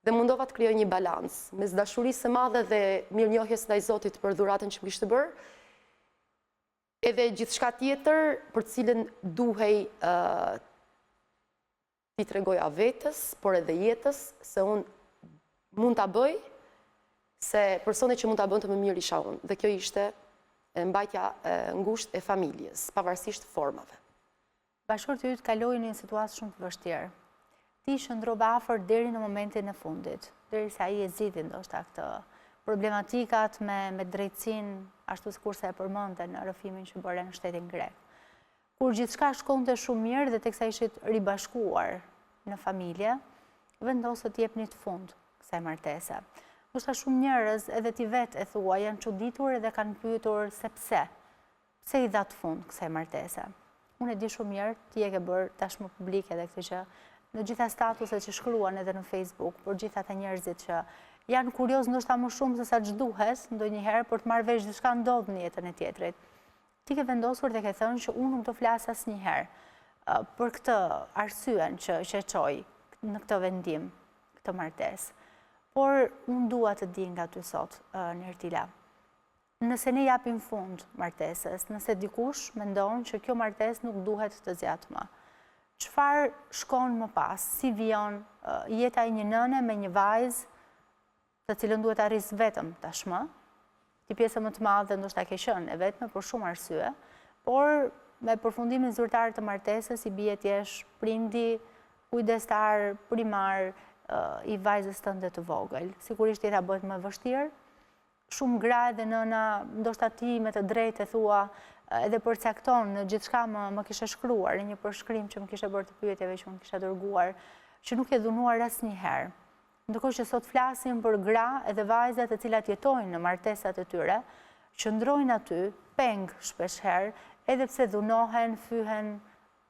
Dhe mundova të krijoj një balancë mes dashurisë së madhe dhe mirënjohjes ndaj Zotit për dhuratën që më kishte bërë, edhe gjithçka tjetër për cilën duhej t'i tregoja vetes, por edhe jetës, se unë mund t'a bëj, se personet që mund t'a bën të më mirë isha unë. Dhe kjo ishte mbajtja ngushtë e familjes, pavarësisht formave. Bashkëshortë yt kaloi në një situatë shumë të vështirë. Ti shndrove afër deri në momentin e fundit, derisa ai e zgjidhi ndoshta këtë problematikat me drejtësinë, ashtu sikurse e përmendte në rrëfimin që bëre në shtetin grek. kur gjithçka shkonte shumë mirë dhe teksa ishit ribashkuar në familje, vendosët t'jep një të fund kësaj martese. Ndoshta shumë njerëz edhe ti vetë e thua janë çuditur edhe kanë pyetur se pse i dha të fund kësaj martese. Unë e di shumë mirë, ti e ke bërë tashmë publike edhe këtë që në gjitha statuset që shkruan edhe në Facebook, për gjitha të njerëzit që janë kurioz ndoshta më shumë se sa ç'duhet ndonjëherë për të marrë vesh diçka ndodh në jetën e tjetrit. Ti ke vendosur dhe ke thënë që unë nuk do flas asnjëherë për këtë arsyen që e çoj në këtë vendim, këtë martesë. Por unë dua të di nga ty sot, Nertila, nëse ne japim fund martesës, nëse dikush mendon që kjo martesë nuk duhet të zjatë më, çfarë shkon më pas? Si vijon jeta e një nëne me një vajzë të cilën duhet arris vetëm tashmë? Ti pjesë më të madhe ndoshta ke qenë e vetme për shumë arsye, por me përfundimin zyrtar të martesës i bie ti jesh prindi, kujdestar, primar i vajzës tënde të vogël. Sigurisht jeta bëhet më vështirë. Shumë gra edhe nëna, ndoshta ti me të drejtë e thua edhe përcakton në gjithçka më kishe shkruar, në një përshkrim që më kishe bërë të pyetjeve që më kishe dërguar, që nuk e dhunuar asnjëherë. Ndërkohë që sot flasim për gra edhe vajzat e cilat jetojnë në martesat e tyre, qëndrojnë aty, peng shpeshherë, edhe pse dhunohen, fyhen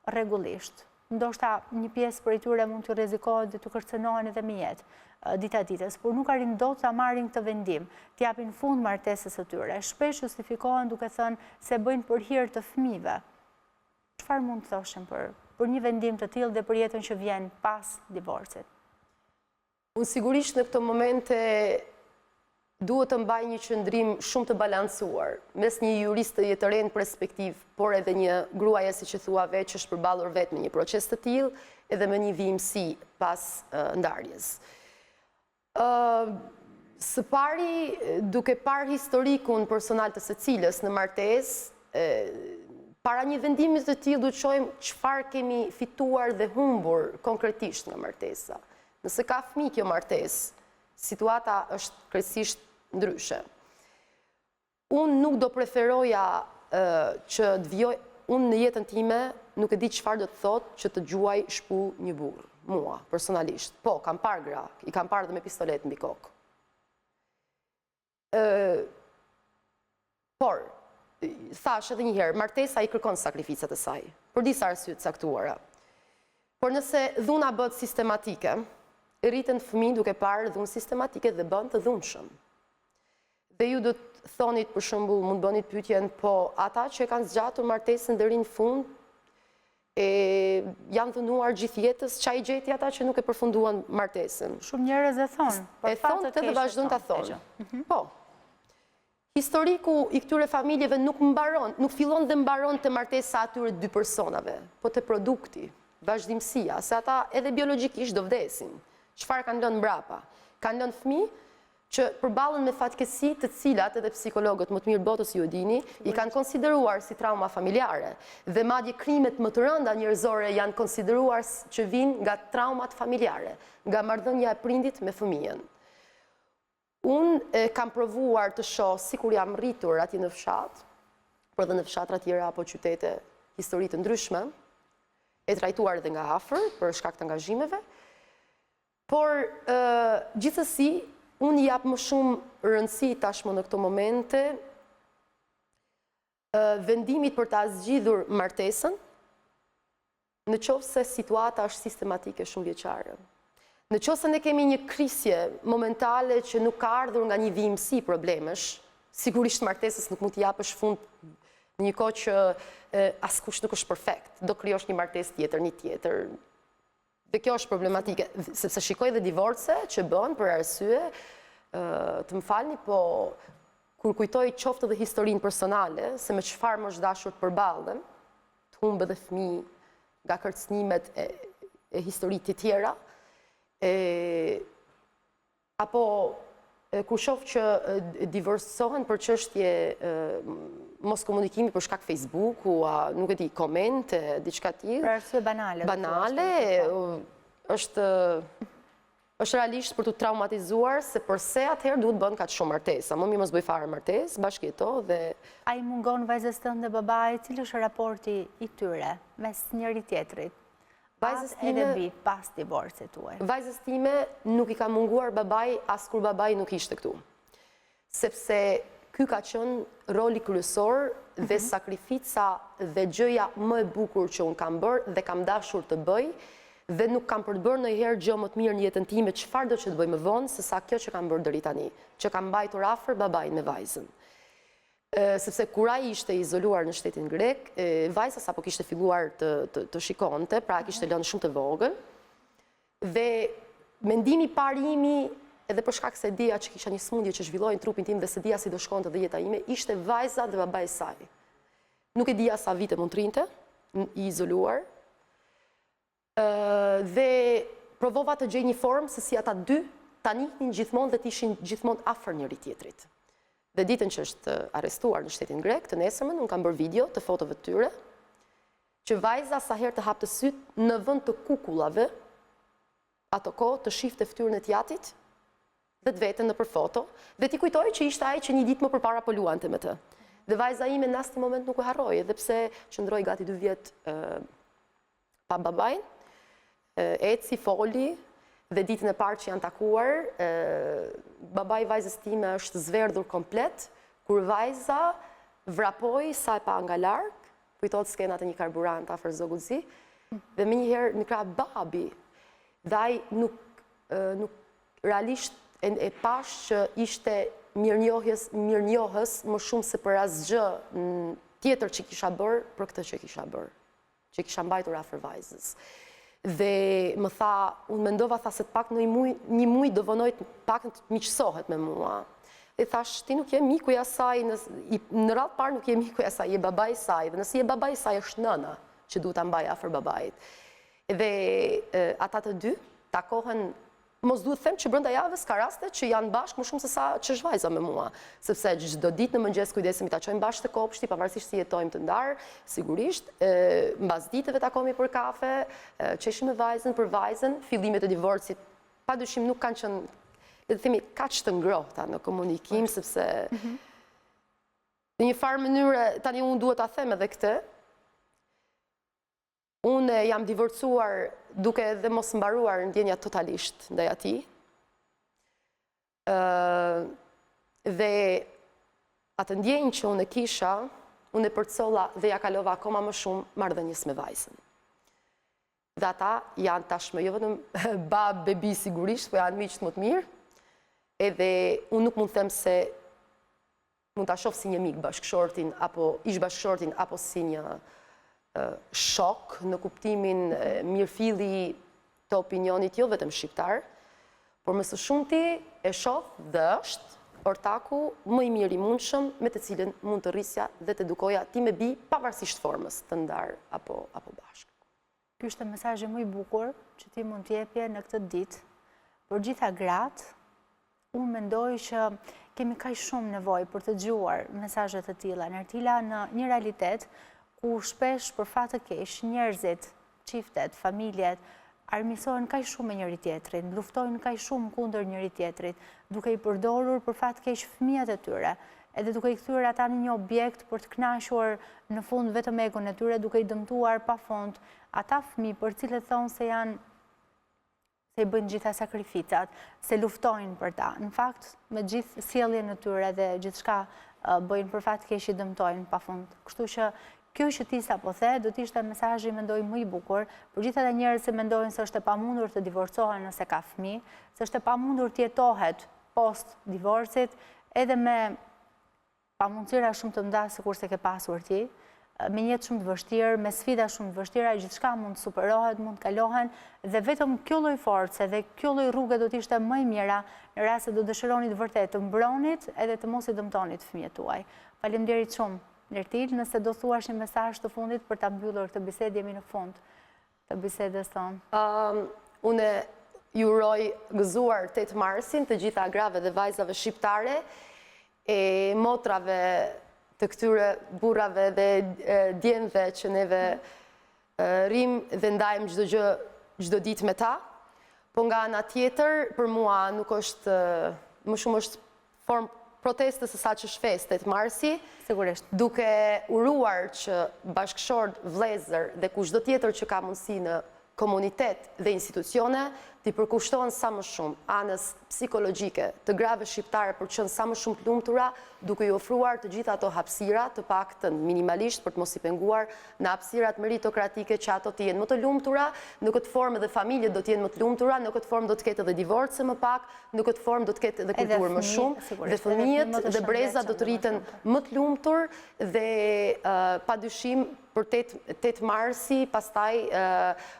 rregullisht. Ndoshta një pjesë për i tyre mund të rrezikohet dhe të kërcënohen edhe me jetë dita ditës, por nuk arrin dot ta marrin këtë vendim, t'japin fund martesës së tyre. Shpesh justifikohen duke thënë se bëjnë për hir të fëmijëve. Çfarë mund të thoshim për një vendim të tillë dhe për jetën që vjen pas divorcit? Unë sigurisht në këto momente duhet të mbaj një qëndrim shumë të balancuar mes një juriste të re në perspektiv, por edhe një gruaje si që thua vetë që është përballur vetë me një proces të tillë edhe me një vijimësi pas ndarjes. Së pari, duke parë historikun personal të secilës në martesë, para një vendimi të tillë duhet të shohim çfarë kemi fituar dhe humbur konkretisht nga martesa. Nëse ka fëmijë kjo martesë, situata është krejtësisht ndryshe. Unë nuk do preferoja që të vijoj, unë në jetën time nuk e di çfarë do të thotë që të gjuaj shpu një burr, mua personalisht. Po, kam parë gra, i kam parë dhe me pistolet mbi kokë. Por, thash edhe një herë, martesa i kërkon sakrificat e saj, për disa arsye të caktuara. Por nëse dhuna bëhet sistematike, rriten fëmijë duke parë dhunë sistematike dhe bën të dhunshëm. Dhe ju do të thonit, për shembull, mund bënit pyetjen, po ata që kanë zgjatur martesën deri në fund janë dhunuar gjithë jetës, çfarë gjeti ata që nuk e përfunduan martesën? Shumë njerëz e thonë. E thonë dhe vazhdojnë ta thonë. Po. Historiku i këtyre familjeve nuk fillon dhe mbaron te martesa atyre dy personave, po te produkti, vazhdimësia, se ata edhe biologjikisht do vdesin. Çfarë kanë lënë mbrapa? Kanë lënë fëmijë që përballen me fatkeqësi të cilat edhe psikologët më të mirë botës ju e dini, i kanë konsideruar si trauma familjare dhe madje krimet më të rënda njerëzore janë konsideruar që vijnë nga traumat familjare, nga marrëdhënia e prindit me fëmijën. Unë kam provuar të shoh sikur jam rritur aty në fshat, por edhe në fshatra tjera apo qytete histori të ndryshme, e trajtuar edhe nga afër për shkak të angazhimeve. Por gjithsesi, unë jap më shumë rëndësi tashmë në këto momente vendimit për ta zgjidhur martesën, në qoftë se situata është sistematike shumë vjeçare. Në qoftë se ne kemi një krisje momentale që nuk ka ardhur nga një vijimësi problemesh, sigurisht martesës nuk mund t'i japësh fund në një kohë që askush nuk është perfekt. Do krijosh një martesë tjetër, një tjetër. Dhe kjo është problematike, sepse shikoj dhe divorce që bën për arsye, të më falni, po kur kujtoj qoftë dhe historinë personale, se me çfarë mosh dashur të përballem, të humbë dhe fëmijë nga kërcënimet e historitë të tjera, apo kur shoh që divorcohen për çështje mos komunikimi për shkak Facebooku, nuk e di, komente, diçka tillë. Për arsye banale. Banale, është është realisht për të traumatizuar se përse atëherë duhet bënë kaq shumë martesa. Më mirë mos bëj fare martesë, bashkëjeto dhe A i mungon vajzës tënde dhe babait, cili është raporti i tyre mes njëri tjetrit? vajzës Edhe time, bi pas divorcit tuaj. vajzës time nuk i ka munguar babai as kur babai nuk ishte këtu. Sepse ky ka qenë roli kryesor dhe sakrifica dhe gjëja më e bukur që unë kam bërë dhe kam dashur të bëj, dhe nuk kam për të bërë ndonjëherë gjë më të mirë në jetën time, çfarë do që të bëj më vonë, se sa kjo që kam bërë deri tani, që kam mbajtur afër babain me vajzën. Sepse kur ai ishte izoluar në shtetin grek, vajza sapo kishte filluar të shikonte, pra kishte lënë shumë të vogël, dhe mendimi parë imi, edhe për shkak se dija që kisha një sëmundje që zhvilloi në trupin tim dhe se dija si do shkonte dhe jeta ime, ishte vajza dhe babai i saj. Nuk e dija sa vite mund të rrinte, i izoluar, dhe provova të gjej një formë se si ata dy ta njihnin gjithmonë dhe të ishin gjithmonë afër njëri tjetrit. Dhe ditën që është arrestuar në shtetin grek, të nesërmen, unë kam bërë video të fotove të tyre, që vajza sa herë të hapte syt në vend të kukullave, ato kohë të shifte fytyrën e tjatit dhe të veten nëpër foto, dhe t'i kujtoj që ishte ai që një ditë më përpara po luante me të. Dhe vajza ime në asnjë moment nuk e harroi, edhe pse qëndroi gati 2 vjet pa babain, eci, foli, dhe ditën e parë që janë takuar, babai i vajzës time është zverdhur komplet, kur vajza vrapoi sa e pa nga larg, kujtohet skenat e një karburant afër zoguzi, dhe menjëherë në krah babi, dhe ai nuk realisht e pash që ishte mirënjohës më shumë se për asgjë tjetër që kisha bërë për këtë që kisha bërë, që kisha mbajtur afër vajzës. Dhe më tha, unë mendova se të pak në një muj do vënoj të pak të miqësohet me mua. Dhe thash, ti nuk je miku i asaj, në radhë parë nuk je miku i asaj, je babai i saj, dhe nëse je babai i saj është nëna që duhet ta mbaj afër babait. Dhe ata të dy takohen, mos duhet them që brenda javës ka raste që janë bashkë më shumë se sa që është vajza me mua, sepse çdo ditë në mëngjes kujdesemi ta çojmë bashkë te kopshti, pavarësisht se jetojmë të ndarë, sigurisht, mbas ditëve takohemi për kafe, qeshim me vajzën për vajzën, fillimet e divorcit padyshim nuk kanë qenë, le të themi, kaq të ngrohta në komunikim, sepse në një farë mënyrë tani unë duhet ta them edhe këtë. Unë jam divorcuar duke edhe mos mbaruar ndjenja totalisht ndaj atij. Dhe atë ndjenjë që unë e kisha, unë e përcolla dhe ja kalova akoma më shumë marrëdhënies me vajzën. Dhe ata janë tashmë jo vetëm babë, bebi sigurisht, po janë miqtë më të mirë. Edhe unë nuk mund të them se mund ta shoh si një mik bashkëshortin apo ish bashkëshortin apo si një shok në kuptimin mirëfilli të opinionit jo vetëm shqiptar, por më së shumti e shoh dhe është ortaku më i mirë i mundshëm me të cilën mund të rrisja dhe të edukoja ti me bi pavarësisht formës të ndarë apo bashkë. Ky është mesazhi më i bukur që ti mund të jepje në këtë ditë për gjitha gratë. Unë mendoj që kemi kaq shumë nevojë për të dëgjuar mesazhe të tilla, Nertila, në një realitet ku shpesh për fat të keq njerëzit, çiftet, familjet armiqësohen kaq shumë me njëri tjetrin, luftojnë kaq shumë kundër njëri tjetrit, duke i përdorur për fat të keq fëmijët e tyre, edhe duke i kthyer ata në një objekt për të kënaqur në fund vetëm egon e tyre, duke i dëmtuar pafund ata fëmijë për cilët thonë se janë se i bëjnë gjitha sakrificat, se luftojnë për ta. Në fakt, me gjithë sjelljen e tyre dhe gjithçka bëjnë për fat të keq i dëmtojnë pafund. Kështu që kjo që ti sapo the, do të ishte mesazhi mendoj më i bukur për gjithë ata njerëz që mendojnë se është e pamundur të divorcohen nëse ka fëmijë, se është e pamundur të jetohet post divorcit, edhe me pamundësira shumë të mëdha sikurse ke pasur ti, me një jetë shumë të vështirë, me sfida shumë të vështira, gjithçka mund të superohet, mund të kalohen, dhe vetëm kjo lloj force dhe kjo lloj rrugë do të ishte më e mira në rast se do dëshironit vërtet të mbronit edhe të mos i dëmtonit fëmijët tuaj. Faleminderit shumë. Nertil, nëse do thuash një mesazh të fundit për ta mbyllur këtë bisedë, jemi në fund të bisedës tonë. Unë ju uroj gëzuar 8 marsin të gjitha agrave dhe vajzave shqiptare, e motrave të këtyre burrave dhe djemve që neve rrim dhe ndajmë çdo gjë çdo ditë me ta, Po nga ana tjetër, për mua nuk është, më shumë është formë protestës së sa që shfes 8 marsi, Sigurisht. duke uruar që bashkëshorët, vëllezër dhe kushdo tjetër që ka mundësi në komunitet dhe institucione, t'i përkushtohen sa më shumë anës psikologjike të grave shqiptare për qenë sa më shumë të lumtura, duke i ofruar të gjitha ato hapësira, të paktën minimalisht për të mos i penguar në hapësirat meritokratike që ato të jenë më të lumtura, në këtë formë edhe familjet do të jenë më të lumtura, në këtë formë do të ketë edhe divorce më pak, në këtë formë do të ketë edhe kulturë më shumë, dhe fëmijët dhe breza do të rriten më të lumtur dhe padyshim për 8 marsi, pastaj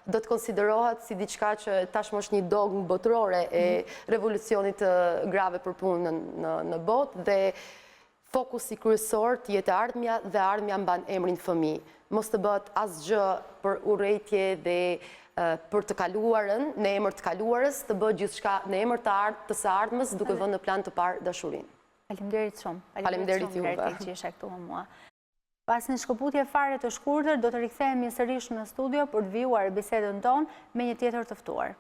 do të konsiderohet si diçka që tashmë është një dogmë botërore e revolucionit të grave për punën në botë dhe fokusi kryesor të jetë ardhmja dhe ardhmja mban emrin fëmijë. Mos të bëhet asgjë për urrëtie dhe për të kaluarën, në emër të kaluarës, të bëhet gjithçka në emër të së ardhmës, duke vënë në plan të parë dashurinë. Faleminderit shumë. Faleminderit juve që ishe këtu me mua. Pas një shkëputje fare të shkurtër, do të rikthehemi sërish në studio për të vijuar bisedën tonë me një tjetër të ftuar.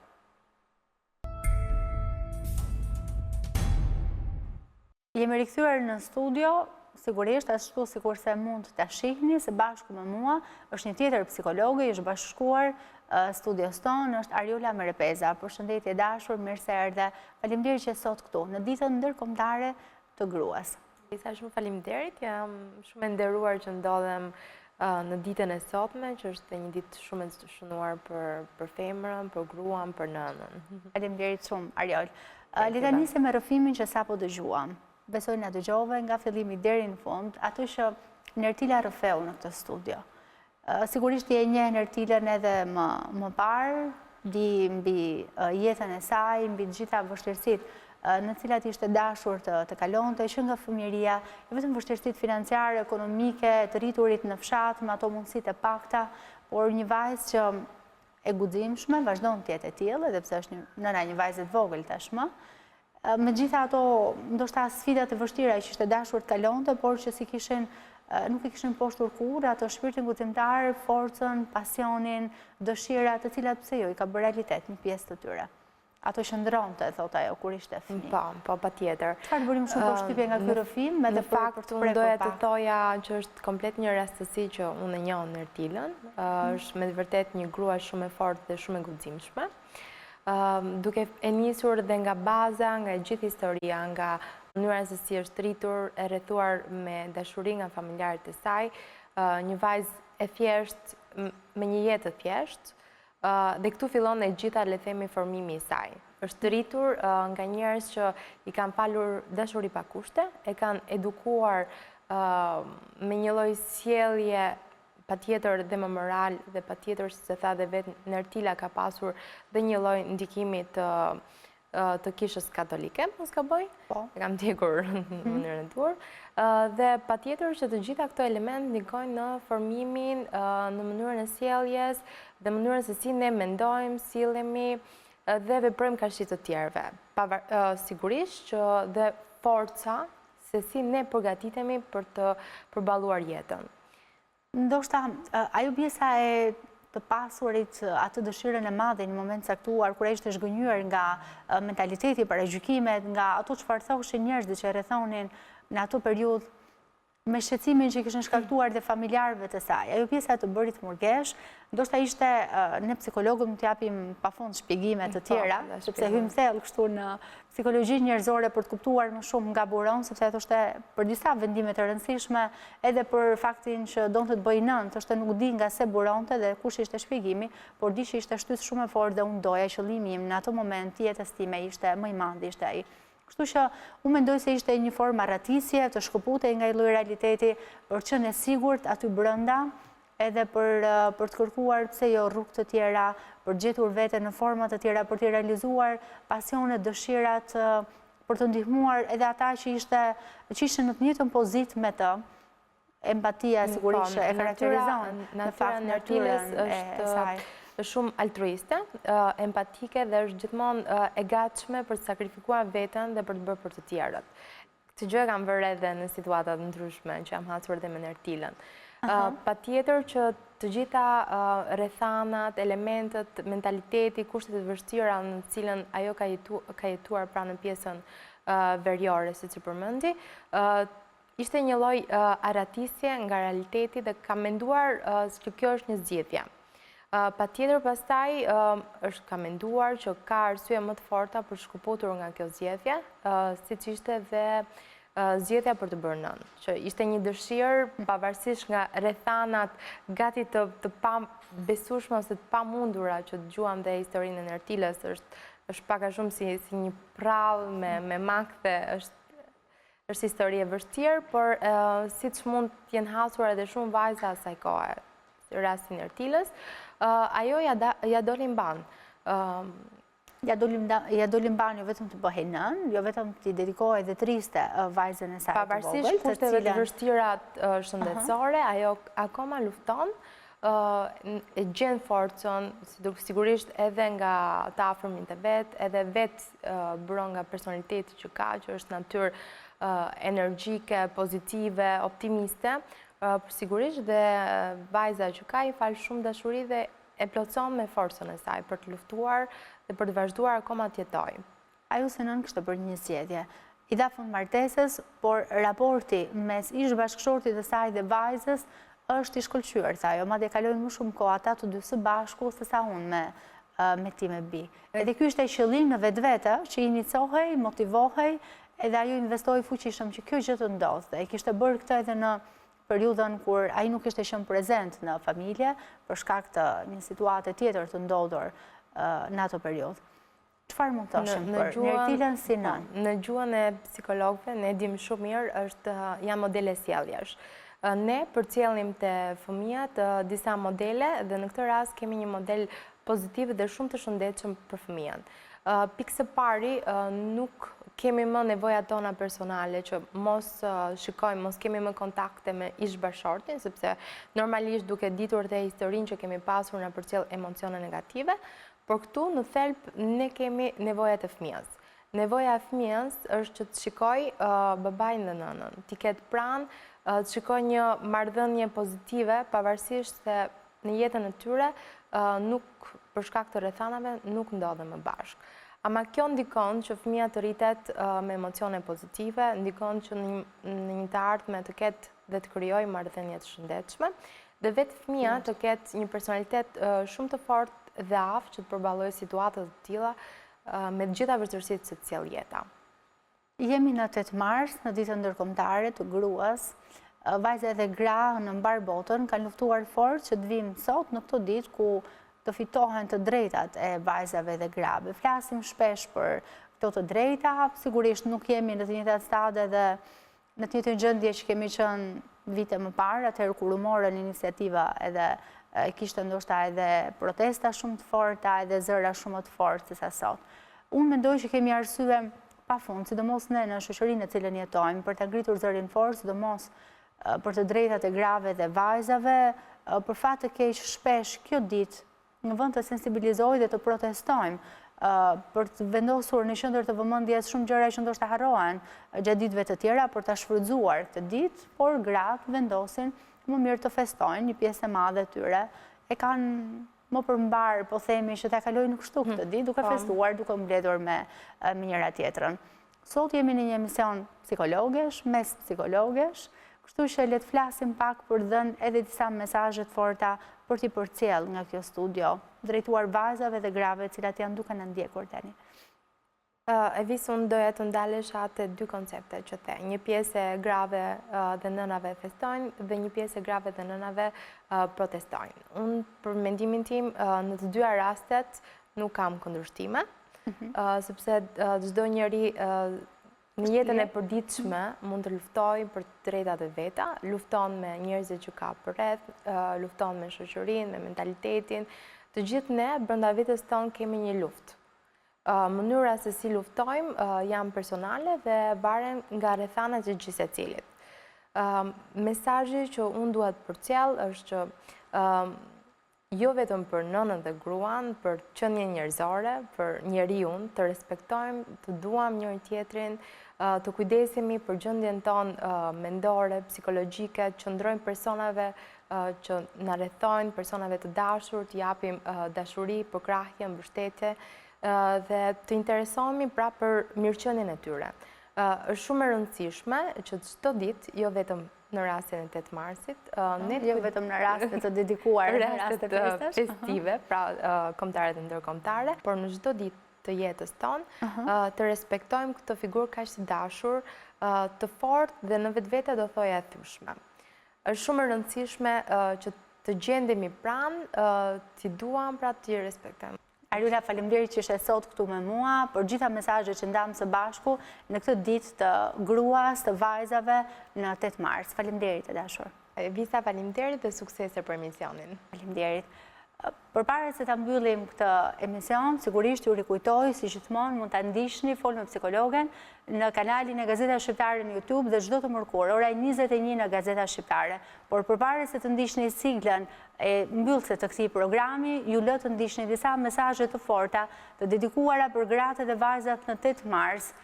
Jemi rikthyer në studio, sigurisht ashtu sikurse mund të shihni, së bashku me mua është një tjetër psikologe, është bashkuar studios tonë, është Ariola Merepeza. Përshëndetje dashur, mirë se erdhe. Faleminderit që sot këtu në ditën ndërkombëtare të gruas. Isa shumë faleminderit, jam shumë e nderuar që ndodhem në ditën e sotme, që është një ditë shumë e shënuar për femrën, për gruan, për nënën. Faleminderit shumë, Ariol. Le ta nisim me rrëfimin që sapo dëgjuam. Besoj na dëgjove nga fillimi deri në fund, atë që Nertila rrëfeu në këtë studio. Sigurisht je njeh Nertilën edhe më parë, di mbi jetën e saj, mbi të gjitha vështirësitë në cilat ishte dashur të kalonte, që nga fëmijëria, jo vetëm vështirësitë financiare, ekonomike, të rriturit në fshat, me ato mundësitë e pakta, por një vajzë që e guximshme, vazhdon të jetë e tillë, edhe pse është nëna një vajze të vogël tashmë. Me gjitha ato, ndoshta sfidat e vështira që ishte dashur të kalonte, por që nuk i kishin poshtur kurrë ato shpirtin guximtar, forcën, pasionin, dëshirat, të cilat pse jo i ka bërë realitet një pjesë të tyre. Ato shëndronte, thot ajo, kur ishte fëmijë. Po, patjetër. Çfarë bërim shumë përshtypje nga ky rrëfim, edhe në fakt unë doja të thoja që është komplet një rastësi që unë e njoh Nertilën, është me vërtet një grua shumë e fortë dhe shumë e guximshme. Duke e nisur dhe nga baza, nga gjithë historia, nga mënyra se si është rritur, e rrethuar me dashuri nga familjarët e saj, një vajzë e thjeshtë me një jetë të thjeshtë, dhe këtu fillon e gjitha le themi formimi i saj. Është rritur nga njerëz që i kanë falur dashuri pa kushte, e kanë edukuar me një lloj sjellje patjetër dhe më moral dhe patjetër se tha dhe vetë Nertila ka pasur dhe një lloj ndikimi të kishës katolike, mos gaboj, e kam ndjekur në mënyrën e dur, dhe patjetër që të gjitha këto element ndikojnë në formimin, në mënyrën e sjelljes dhe mënyrën se si ne mendojmë, sillemi dhe veprojmë ka shit të tjerëve. Sigurisht që dhe forca se si ne përgatitemi për të përballuar jetën. Ndoshta ajo pjesa e të pasurit atë dëshirën e madhe në moment caktuar, kur ai ishte zhgënjur nga mentaliteti, paragjykimet, nga ato çfarë thoshin njerëzit që rrethonin në ato periudhë, me shqetësimin që kishin shkaktuar dhe familjarëve të saj. Ajo pjesa të bërit murgesh, ndoshta ishte ne psikologët mund t'japim pafund shpjegime të tjera, sepse hym thellë kështu në psikologji njerëzore për të kuptuar më shumë nga buron, sepse ato ishte për disa vendime të rëndësishme, edhe për faktin që donte të bëj nën, thoshte nuk di nga se buronte dhe kush ishte shpjegimi, por di që ishte shtys shumë e fortë dhe unë doja qëllimi im në ato moment jetës time ishte më i madh ishte ai. Kështu që unë mendoj se ishte një formë arratisje të shkëputej nga i lloji realiteti për qenë e sigurt aty brenda, edhe për të kërkuar pse jo rrugë të tjera, për gjetur veten në forma të tjera, për të realizuar pasionet, dëshirat, për të ndihmuar edhe ata që ishin në të njëjtën pozitë me të. Empatia sigurisht e karakterizon në fakt natyrën e saj. Është shumë altruiste, empatike dhe është gjithmonë e gatshme për të sakrifikuar veten dhe për të bërë për të tjerët. Këtë gjë kam vërë edhe në situata të ndryshme që jam hasur dhe me Nertilën. Patjetër që të gjitha rrethanat, elementet, mentaliteti, kushtet e vështira në cilën ajo ka jetuar pra në pjesën veriore, si që përmendi, ishte një lloj aratisje nga realiteti dhe ka menduar që kjo është një zgjedhje. Patjetër pastaj ka menduar që ka arsye më të forta për shkëputur nga kjo zgjedhje, siç ishte dhe zgjedhja për të bërë nën, që ishte një dëshirë pavarësisht nga rrethanat gati të pabesueshme ose të pamundura që dëgjuam dhe historinë e Nertilës, është pak a shumë si një prallë me makthe, është histori e vështirë, por siç mund të jenë hasur edhe shumë vajza asaj kohe, si rasti Nertilës, ajo ja doli mban. Ja doli mban jo vetëm të bëhej nën, jo vetëm të dedikohej dhe të rriste vajzën e saj të vogël. Pavarësisht kushteve të vështira shëndetësore, ajo akoma lufton, e gjen forcën, sigurisht edhe nga të afërmit e vet, edhe vet bron nga personaliteti që ka, që është natyrë energjike, pozitive, optimiste, sigurisht dhe vajza që ka i fal shumë dashuri dhe e plotson me forcën e saj për të luftuar dhe për të vazhduar akoma të jetojë. Ajo se nën kishte bërë një zgjedhje. I dha fund martesës, por raporti mes ish bashkëshortit të saj dhe vajzës është i shkëlqyer, tha ajo, madje kalojnë më shumë kohë ata të dy së bashku se sa unë me ti me bi. Edhe ky ishte qëllim në vetvete që inicohej, motivohej, edhe ajo investoi fuqishëm që kjo gjë të ndodhte. E kishte bërë këtë edhe në periudhën kur ai nuk ishte qenë prezent në familje për shkak të një situate tjetër të ndodhur në ato periudhë. Çfarë mund të thoshim për Nertilën si nën? Në gjuhën e psikologëve ne dimë shumë mirë janë modele sjelljesh. Ne përcjellim te fëmijët disa modele dhe në këtë rast kemi një model pozitiv dhe shumë të shëndetshëm për fëmijën. Pikë së pari nuk kemi më nevojat tona personale që mos shikojmë, mos kemi më kontakte me ish bashkëshortin, sepse normalisht duke ditur dhe historinë që kemi pasur na përcjell emocione negative, por këtu në thelb ne kemi nevojat e fëmijës. Nevoja e fëmijës është që të shikoj babain dhe nënën, t'i ketë pranë, të shikoj një marrëdhënie pozitive, pavarësisht se në jetën e tyre nuk për shkak të rrethanave nuk ndodhen më bashkë. Ama kjo ndikon që fëmija të rritet me emocione pozitive, ndikon që në një të ardhme të ketë dhe të krijojë marrëdhënie të shëndetshme, dhe vetë fëmija të ketë një personalitet shumë të fortë dhe aftë që të përballojë situata të tilla me të gjitha vështirësitë që sjell jeta. Jemi në 8 mars, në ditën ndërkombëtare të gruas. Vajza dhe gra në mbar botën kanë luftuar fort që të vijmë sot në këtë ditë ku të fitohen të drejtat e vajzave dhe grave. Flasim shpesh për këto të drejta, sigurisht nuk jemi në të njëjtat stade dhe në të njëjtën gjendje që kemi qenë vite më parë, atëherë kur u morën iniciativa edhe kishte ndoshta edhe protesta shumë të forta, edhe zëra shumë të fortë se sa sot. Unë mendoj që kemi arsye pafund, sidomos ne në shoqërinë në cilën jetojmë, për të ngritur zërin fort, sidomos për të drejtat e grave dhe vajzave, për fat të keq shpesh kjo ditë në vend të sensibilizojë dhe të protestojmë për të vendosur në qendër të vëmendjes shumë gjëra që ndoshta harrohen gjatë ditëve të tjera për ta shfrytzuar këtë ditë, por gratë vendosin më mirë të festojnë, një pjesë e madhe e tyre e kanë më përmbar, po themi që ta kalojnë kështu këtë ditë, duke festuar, duke mbledhur me njëra tjetrën. Sot jemi në një emision psikologesh, mes psikologesh, kështu që le të flasim pak për dhënë edhe disa mesazhe të forta për t'i përcjell nga kjo studio, drejtuar vajzave dhe grave, cilat janë duke në ndjekur tani. Evis, unë doja të ndalesh atë dy koncepte që the. Një pjesë e grave dhe nënave festojnë dhe një pjesë e grave dhe nënave protestojnë. Unë për mendimin tim në të dyja rastet nuk kam kundërshtime, sepse çdo njeri në jetën e përditshme mund të luftoj për drejtat e veta, lufton me njerëzit që ka përreth, lufton me shoqërinë, me mentalitetin. Të gjithë ne brenda vetes tonë kemi një luftë. Mënyra se si luftojmë janë personale dhe varen nga rrethanat e gjithë secilit. Mesazhi që unë dua të përcjell është që jo vetëm për nënën dhe gruan, për qenie njerëzore, për njeriun, të respektojmë, të duam njëri tjetrin, të kujdesemi për gjendjen tonë mendore, psikologjike, të qëndrojmë personave që na rrethojnë personave të dashur, të japim dashuri, përkrahje, mbështetje dhe të interesohemi pra për mirëqenien e tyre. Është shumë e rëndësishme që çdo ditë, jo vetëm në rastin e 8 marsit, jo vetëm në raste të dedikuar, në raste festive, pra kombëtare dhe ndërkombëtare, por në çdo ditë të jetës tonë, të respektojmë këtë figurë kaq të dashur, të fortë dhe në vetvete do thoja e thyeshme. Është shumë e rëndësishme që të gjendemi pranë, t'i duam, pra t'i respektojmë. Arjula, faleminderit që ishe sot këtu me mua, për gjitha mesazhet që ndam së bashku në këtë ditë të gruas, të vajzave në 8 mars. Faleminderit e dashur. Visa, faleminderit dhe suksese për emisionin. Faleminderit. Përpara se ta mbyllim këtë emision, sigurisht ju rikujtoj, si gjithmonë mund ta ndiqni Fol me psikologen në kanalin e Gazeta Shqiptare në YouTube dhe çdo të mërkurë, ora 21 në Gazeta Shqiptare. Por përpara se të ndiqni siglën e mbyllëse të këtij programi, ju lë të ndiqni disa mesazhe të forta të dedikuara për gratë dhe vajzat në 8 mars,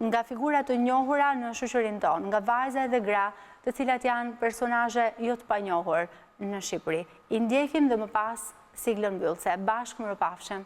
nga figura të njohura në shoqërinë tonë, nga vajza dhe gra, të cilat janë personazhe jo të panjohur në Shqipëri. I ndjekim dhe më pas siglën mbyllëse. Bashkë mirupafshim.